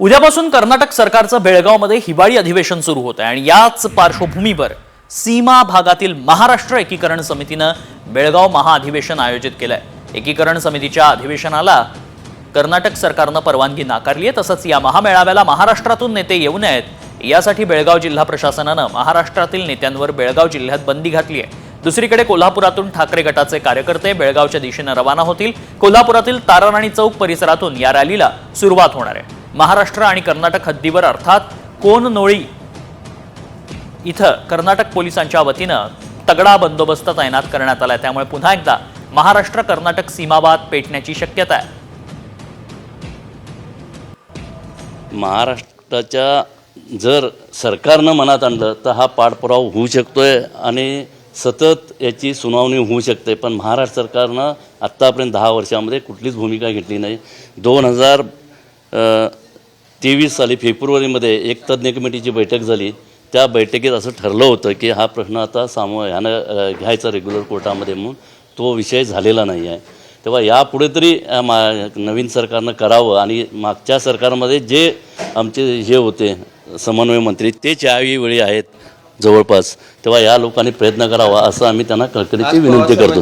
उद्यापासून कर्नाटक सरकारचं बेळगावमध्ये हिवाळी अधिवेशन सुरू होत आहे आणि याच पार्श्वभूमीवर सीमा भागातील महाराष्ट्र एकीकरण समितीनं बेळगाव महाअधिवेशन आयोजित केलंय। एकीकरण समितीच्या अधिवेशनाला कर्नाटक सरकारनं परवानगी नाकारली आहे। तसंच या महामेळाव्याला महाराष्ट्रातून नेते येऊ नयेत यासाठी बेळगाव जिल्हा प्रशासनानं महाराष्ट्रातील नेत्यांवर बेळगाव जिल्ह्यात बंदी घातली आहे। दुसरीकडे कोल्हापुरातून ठाकरे गटाचे कार्यकर्ते बेळगावच्या दिशेने रवाना होतील। कोल्हापुरातील ताराराणी चौक परिसरातून या रॅलीला सुरुवात होणार आहे। महाराष्ट्र आणि कर्नाटक हद्दीवर अर्थात कोननोळी इथं कर्नाटक पोलिसांच्या वतीनं तगडा बंदोबस्त तैनात करण्यात आलाय। त्यामुळे पुन्हा एकदा महाराष्ट्र कर्नाटक सीमावाद पेटण्याची शक्यता आहे। महाराष्ट्राच्या जर सरकारनं मनात आणलं तर हा पाठपुरावा होऊ शकतोय आणि सतत याची सुनावणी होऊ शकते। पण महाराष्ट्र सरकारनं आत्तापर्यंत 10 वर्षामध्ये कुठलीच भूमिका घेतली नाही। 2023 साली फेब्रुवारीमध्ये एक तज्ज्ञ कमिटीची बैठक झाली। त्या बैठकीत असं ठरलं होतं की हा प्रश्न आता ह्यानं घ्यायचा रेग्युलर कोर्टामध्ये, म्हणून तो विषय झालेला नाही आहे। तेव्हा यापुढे तरी नवीन सरकारनं करावं आणि मागच्या सरकारमध्ये जे आमचे हे होते समन्वय मंत्री ते वेळी आहेत जवळपास, तेव्हा या लोकांनी प्रयत्न करावा असं आम्ही त्यांना कळकळीची विनंती करतो।